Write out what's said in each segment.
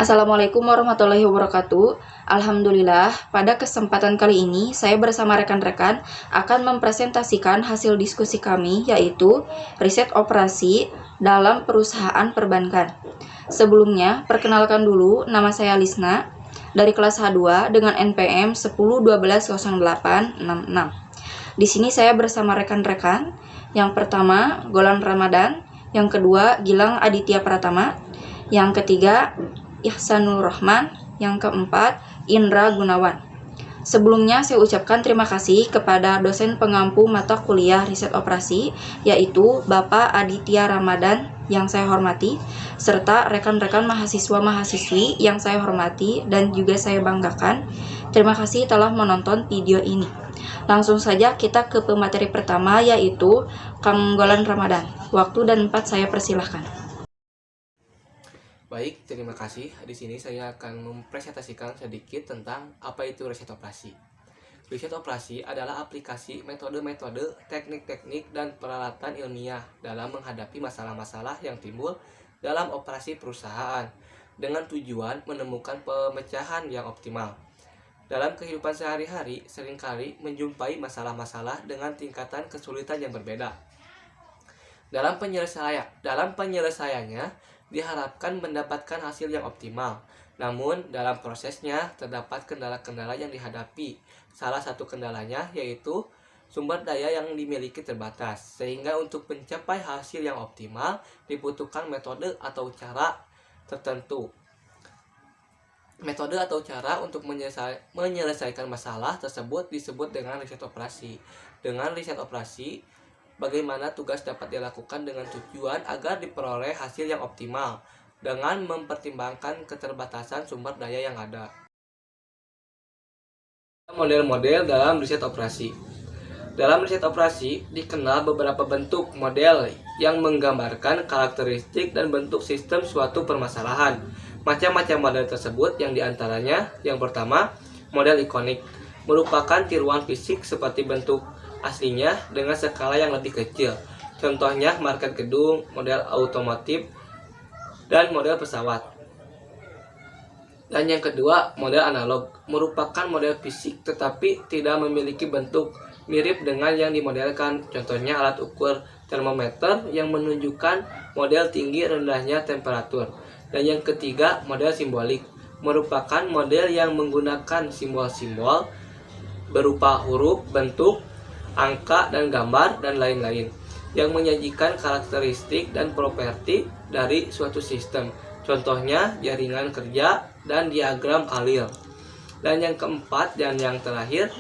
Assalamualaikum warahmatullahi wabarakatuh. Alhamdulillah, pada kesempatan kali ini saya bersama rekan-rekan akan mempresentasikan hasil diskusi kami, yaitu riset operasi dalam perusahaan perbankan. Sebelumnya, perkenalkan dulu, nama saya Lisna dari kelas H2 dengan NPM 10120866. Di sini saya bersama rekan-rekan. Yang pertama, Golan Ramadan. Yang kedua, Gilang Aditya Pratama. Yang ketiga, Ihsanul Rahman. Yang keempat, Indra Gunawan. Sebelumnya saya ucapkan terima kasih kepada dosen pengampu mata kuliah riset operasi, yaitu Bapak Aditya Ramadan yang saya hormati, serta rekan-rekan mahasiswa-mahasiswi yang saya hormati dan juga saya banggakan. Terima kasih telah menonton video ini. Langsung saja kita ke pemateri pertama, yaitu Kang Golan Ramadan. Waktu dan tempat saya persilahkan. Baik, terima kasih. Di sini saya akan mempresentasikan sedikit tentang apa itu riset operasi. Riset operasi adalah aplikasi metode-metode, teknik-teknik, dan peralatan ilmiah dalam menghadapi masalah-masalah yang timbul dalam operasi perusahaan dengan tujuan menemukan pemecahan yang optimal. Dalam kehidupan sehari-hari, seringkali menjumpai masalah-masalah dengan tingkatan kesulitan yang berbeda. Dalam penyelesaiannya, diharapkan mendapatkan hasil yang optimal. Namun, dalam prosesnya terdapat kendala-kendala yang dihadapi. Salah satu kendalanya yaitu sumber daya yang dimiliki terbatas, sehingga untuk mencapai hasil yang optimal dibutuhkan metode atau cara tertentu. Metode atau cara untuk menyelesaikan masalah tersebut disebut dengan riset operasi. Dengan riset operasi, bagaimana tugas dapat dilakukan dengan tujuan agar diperoleh hasil yang optimal dengan mempertimbangkan keterbatasan sumber daya yang ada. Model-model dalam riset operasi. Dalam riset operasi dikenal beberapa bentuk model yang menggambarkan karakteristik dan bentuk sistem suatu permasalahan. Macam-macam model tersebut yang diantaranya yang pertama, model ikonik merupakan tiruan fisik seperti bentuk aslinya dengan skala yang lebih kecil. Contohnya market gedung, model otomotif, dan model pesawat. Dan yang kedua, model analog merupakan model fisik tetapi tidak memiliki bentuk mirip dengan yang dimodelkan. Contohnya alat ukur termometer yang menunjukkan model tinggi rendahnya temperatur. Dan yang ketiga, model simbolik merupakan model yang menggunakan simbol-simbol berupa huruf, bentuk, angka, dan gambar, dan lain-lain yang menyajikan karakteristik dan properti dari suatu sistem. Contohnya jaringan kerja dan diagram alil. Dan yang keempat dan yang terakhir,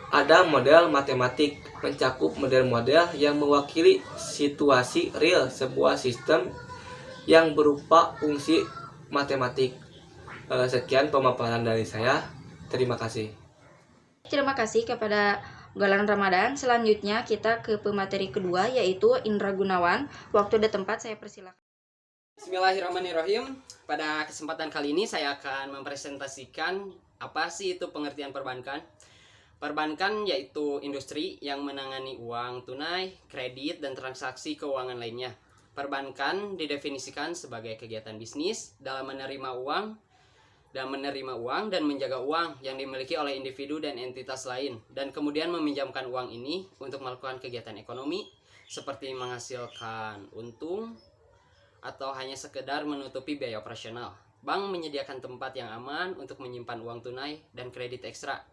ada model matematik, mencakup model-model yang mewakili situasi real sebuah sistem yang berupa fungsi matematik. Sekian pemaparan dari saya. Terima kasih. Terima kasih kepada Golan Ramadan. Selanjutnya kita ke pemateri kedua, yaitu Indra Gunawan. Waktu dan tempat saya persilakan. Bismillahirrahmanirrahim. Pada kesempatan kali ini saya akan mempresentasikan apa sih itu pengertian perbankan. Perbankan yaitu industri yang menangani uang tunai, kredit, dan transaksi keuangan lainnya. Perbankan didefinisikan sebagai kegiatan bisnis dalam menerima uang dan menjaga uang yang dimiliki oleh individu dan entitas lain, dan kemudian meminjamkan uang ini untuk melakukan kegiatan ekonomi seperti menghasilkan untung atau hanya sekedar menutupi biaya operasional. Bank menyediakan tempat yang aman untuk menyimpan uang tunai dan kredit ekstra.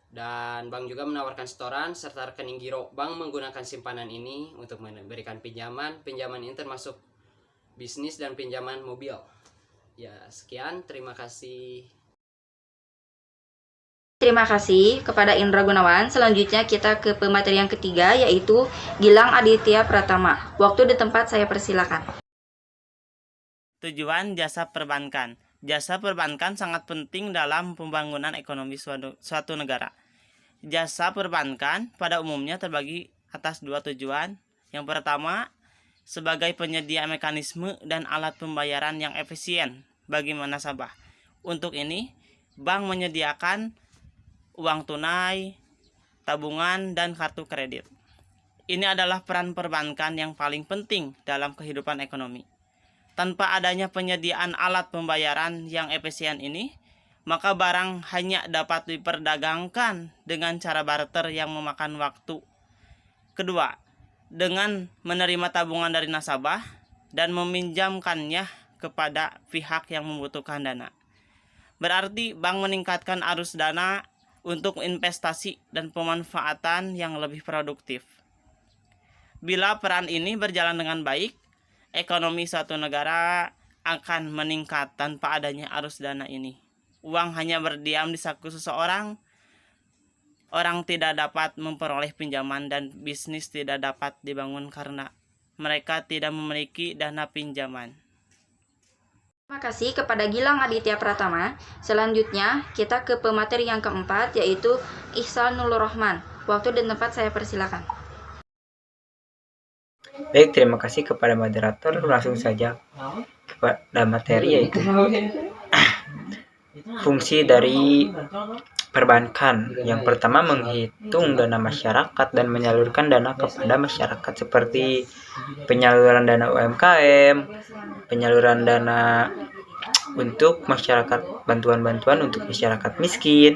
Dan bank juga menawarkan setoran serta rekening giro. Bank menggunakan simpanan ini untuk memberikan pinjaman. Pinjaman ini termasuk bisnis dan pinjaman mobil. Ya, sekian. Terima kasih. Terima kasih kepada Indra Gunawan. Selanjutnya kita ke pemateri yang ketiga, yaitu Gilang Aditya Pratama. Waktu dan tempat saya persilakan. Tujuan jasa perbankan. Jasa perbankan sangat penting dalam pembangunan ekonomi suatu negara. Jasa perbankan pada umumnya terbagi atas dua tujuan. Yang pertama, sebagai penyedia mekanisme dan alat pembayaran yang efisien bagi nasabah. Untuk ini, bank menyediakan uang tunai, tabungan, dan kartu kredit. Ini adalah peran perbankan yang paling penting dalam kehidupan ekonomi. Tanpa adanya penyediaan alat pembayaran yang efisien ini, maka barang hanya dapat diperdagangkan dengan cara barter yang memakan waktu. Kedua, dengan menerima tabungan dari nasabah dan meminjamkannya kepada pihak yang membutuhkan dana. Berarti bank meningkatkan arus dana untuk investasi dan pemanfaatan yang lebih produktif. Bila peran ini berjalan dengan baik, ekonomi suatu negara akan meningkat tanpa adanya arus dana ini. Uang hanya berdiam di saku seseorang, orang tidak dapat memperoleh pinjaman dan bisnis tidak dapat dibangun karena mereka tidak memiliki dana pinjaman. Terima kasih kepada Gilang Aditya Pratama. Selanjutnya kita ke pemateri yang keempat, yaitu Ihsanul Rahman. Waktu dan tempat saya persilakan. Baik, terima kasih kepada moderator. Langsung saja kepada materi, yaitu fungsi dari perbankan. Yang pertama, menghitung dana masyarakat dan menyalurkan dana kepada masyarakat, seperti penyaluran dana UMKM, penyaluran dana untuk masyarakat, bantuan-bantuan untuk masyarakat miskin,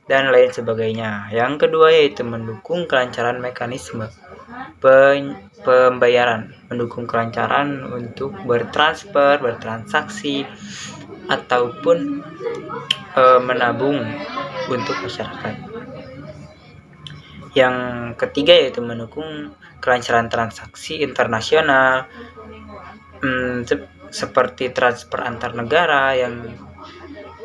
dan lain sebagainya. Yang kedua, yaitu mendukung kelancaran mekanisme pembayaran, mendukung kelancaran untuk bertransfer, bertransaksi, ataupun menabung untuk masyarakat. Yang ketiga, yaitu mendukung kelancaran transaksi internasional, seperti transfer antar negara yang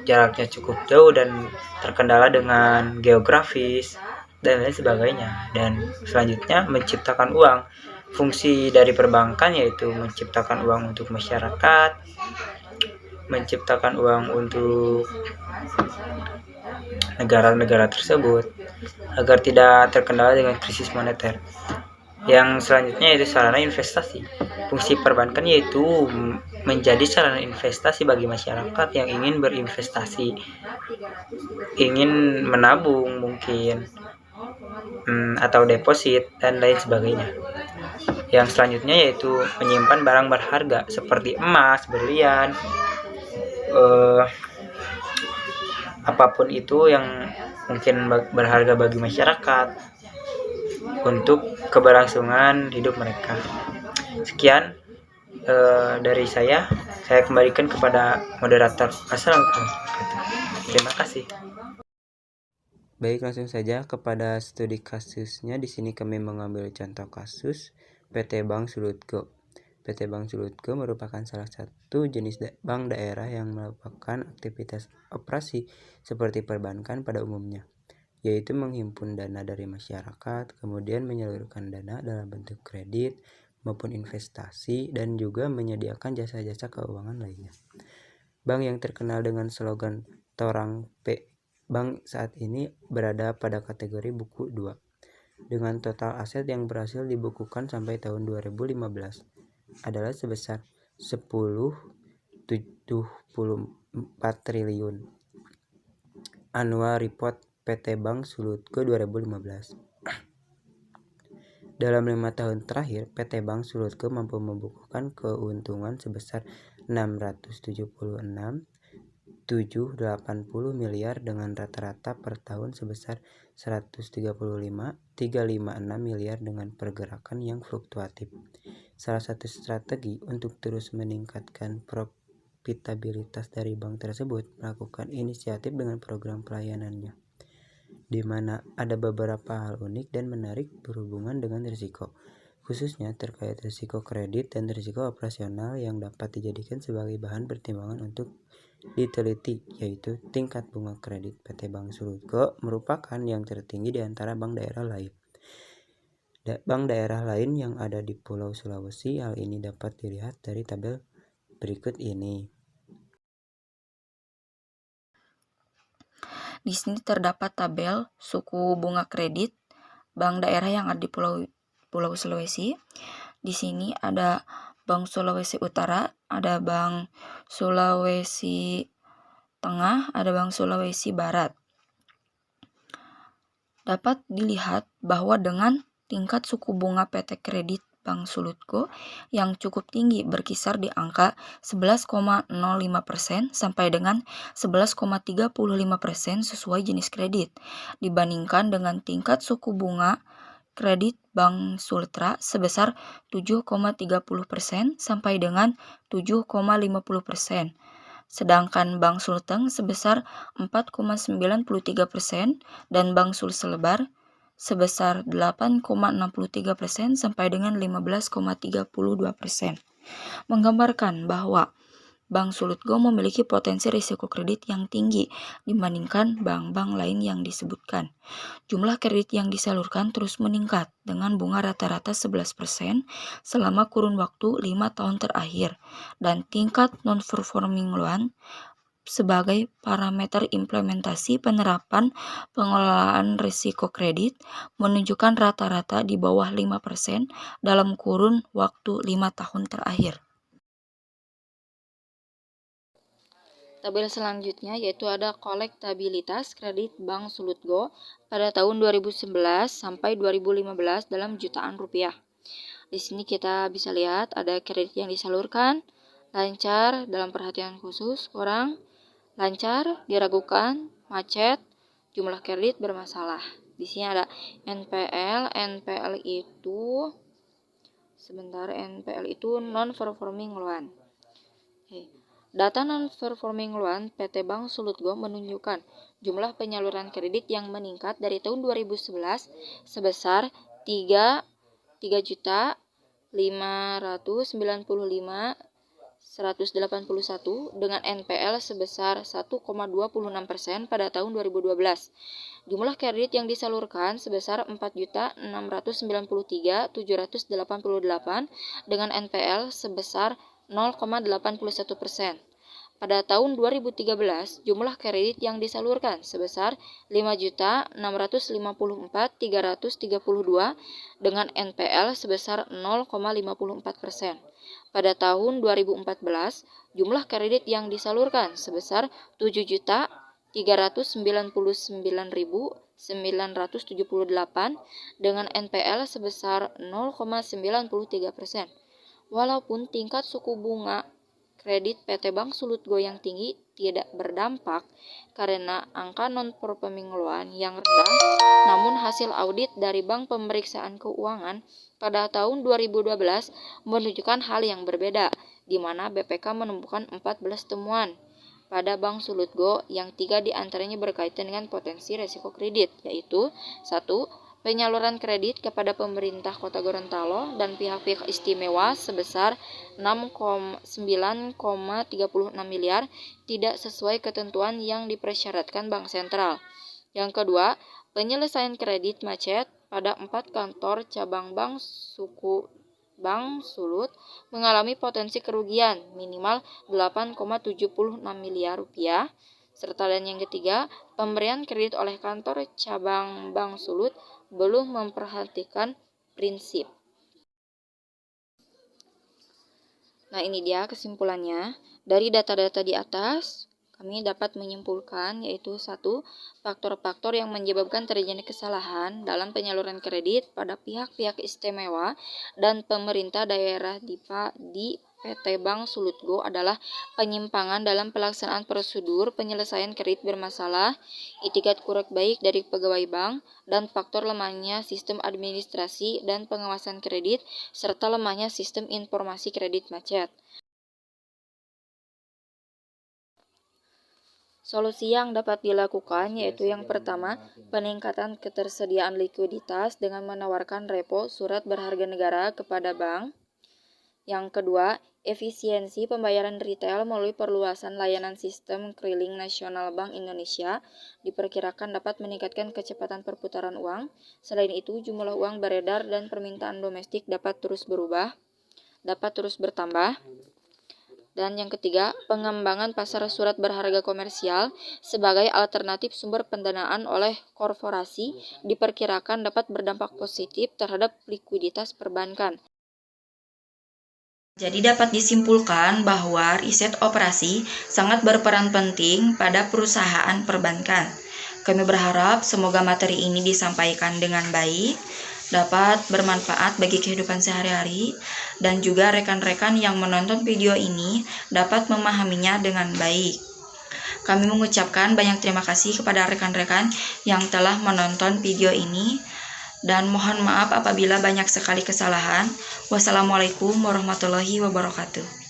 jaraknya cukup jauh dan terkendala dengan geografis, dan lain sebagainya. Dan selanjutnya, menciptakan uang. Fungsi dari perbankan yaitu menciptakan uang untuk masyarakat, menciptakan uang untuk negara-negara tersebut agar tidak terkendala dengan krisis moneter. Yang selanjutnya yaitu sarana investasi. Fungsi perbankan yaitu menjadi sarana investasi bagi masyarakat yang ingin berinvestasi, ingin menabung mungkin, atau deposit, dan lain sebagainya. Yang selanjutnya yaitu menyimpan barang berharga seperti emas, berlian, apapun itu yang mungkin berharga bagi masyarakat untuk keberlangsungan hidup mereka. Sekian dari saya kembalikan kepada moderator. Assalamualaikum. Terima kasih. Baik, langsung saja kepada studi kasusnya. Di sini kami mengambil contoh kasus PT Bank Sulutgo. PT Bank Sulutgo merupakan salah satu jenis bank daerah yang melakukan aktivitas operasi seperti perbankan pada umumnya, yaitu menghimpun dana dari masyarakat, kemudian menyalurkan dana dalam bentuk kredit maupun investasi, dan juga menyediakan jasa-jasa keuangan lainnya. Bank yang terkenal dengan slogan Torang P Bank saat ini berada pada kategori buku 2 dengan total aset yang berhasil dibukukan sampai tahun 2015 adalah sebesar 10,74 triliun. Annual Report PT Bank Sulutgo 2015. Dalam 5 tahun terakhir, PT Bank Sulutgo mampu membukukan keuntungan sebesar 676,780 miliar dengan rata-rata per tahun sebesar 135,356 miliar dengan pergerakan yang fluktuatif. Salah satu strategi untuk terus meningkatkan profitabilitas dari bank tersebut melakukan inisiatif dengan program pelayanannya, di mana ada beberapa hal unik dan menarik berhubungan dengan risiko, khususnya terkait risiko kredit dan risiko operasional yang dapat dijadikan sebagai bahan pertimbangan untuk diteliti, yaitu tingkat bunga kredit PT Bank Sulutgo merupakan yang tertinggi di antara bank daerah lain. Bank daerah lain yang ada di Pulau Sulawesi, hal ini dapat dilihat dari tabel berikut ini. Di sini terdapat tabel suku bunga kredit bank daerah yang ada di Pulau Sulawesi. Di sini ada Bank Sulawesi Utara, ada Bank Sulawesi Tengah, ada Bank Sulawesi Barat. Dapat dilihat bahwa dengan tingkat suku bunga PT Kredit Bank Sulutgo yang cukup tinggi, berkisar di angka 11,05% sampai dengan 11,35% sesuai jenis kredit, dibandingkan dengan tingkat suku bunga kredit Bank Sultra sebesar 7,30% sampai dengan 7,50%. Sedangkan Bank Sulteng sebesar 4,93% dan Bank Sulselbar sebesar 8,63% sampai dengan 15,32%. Menggambarkan bahwa Bank Sulutgo memiliki potensi risiko kredit yang tinggi dibandingkan bank-bank lain yang disebutkan. Jumlah kredit yang disalurkan terus meningkat dengan bunga rata-rata 11% selama kurun waktu 5 tahun terakhir, dan tingkat non-performing loan sebagai parameter implementasi penerapan pengelolaan risiko kredit menunjukkan rata-rata di bawah 5% dalam kurun waktu 5 tahun terakhir. Tabel selanjutnya yaitu ada kolektabilitas kredit Bank Sulutgo pada tahun 2011 sampai 2015 dalam jutaan rupiah. Di sini kita bisa lihat ada kredit yang disalurkan, lancar, dalam perhatian khusus, kurang, lancar, diragukan, macet, jumlah kredit bermasalah. Di sini ada NPL. NPL itu non-performing loan. Data non-performing loan PT Bank Sulutgo menunjukkan jumlah penyaluran kredit yang meningkat dari tahun 2011 sebesar 3.595.181 dengan NPL sebesar 1,26% pada tahun 2012. Jumlah kredit yang disalurkan sebesar 4.693.788 dengan NPL sebesar 0,81%. Pada tahun 2013, jumlah kredit yang disalurkan sebesar 5.654.332 dengan NPL sebesar 0,54%. Pada tahun 2014, jumlah kredit yang disalurkan sebesar 7.399.978 dengan NPL sebesar 0,93%. Walaupun tingkat suku bunga kredit PT Bank Sulutgo yang tinggi tidak berdampak karena angka non-performing loan yang rendah, namun hasil audit dari Bank Pemeriksaan Keuangan pada tahun 2012 menunjukkan hal yang berbeda, di mana BPK menemukan 14 temuan pada Bank Sulutgo yang 3 diantaranya berkaitan dengan potensi risiko kredit, yaitu 1. Penyaluran kredit kepada pemerintah Kota Gorontalo dan pihak-pihak istimewa sebesar 9,36 miliar tidak sesuai ketentuan yang dipersyaratkan Bank Sentral. Yang kedua, penyelesaian kredit macet pada 4 kantor cabang Bank Sulut mengalami potensi kerugian minimal 8,76 miliar rupiah. Serta dan yang ketiga, pemberian kredit oleh kantor cabang Bank Sulut belum memperhatikan prinsip. Nah, ini dia kesimpulannya. Dari data-data di atas, kami dapat menyimpulkan yaitu 1. Faktor-faktor yang menyebabkan terjadi kesalahan dalam penyaluran kredit pada pihak-pihak istimewa dan pemerintah daerah di PT Bank Sulutgo adalah penyimpangan dalam pelaksanaan prosedur penyelesaian kredit bermasalah, itikat kurang baik dari pegawai bank, dan faktor lemahnya sistem administrasi dan pengawasan kredit, serta lemahnya sistem informasi kredit macet. Solusi yang dapat dilakukan yaitu yang pertama, peningkatan ketersediaan likuiditas dengan menawarkan repo surat berharga negara kepada bank. Yang kedua, efisiensi pembayaran retail melalui perluasan layanan sistem keliling nasional Bank Indonesia diperkirakan dapat meningkatkan kecepatan perputaran uang. Selain itu, jumlah uang beredar dan permintaan domestik dapat terus bertambah. Dan yang ketiga, pengembangan pasar surat berharga komersial sebagai alternatif sumber pendanaan oleh korporasi diperkirakan dapat berdampak positif terhadap likuiditas perbankan. Jadi dapat disimpulkan bahwa riset operasi sangat berperan penting pada perusahaan perbankan. Kami berharap semoga materi ini disampaikan dengan baik dapat bermanfaat bagi kehidupan sehari-hari, dan juga rekan-rekan yang menonton video ini dapat memahaminya dengan baik. Kami mengucapkan banyak terima kasih kepada rekan-rekan yang telah menonton video ini, dan mohon maaf apabila banyak sekali kesalahan. Wassalamualaikum warahmatullahi wabarakatuh.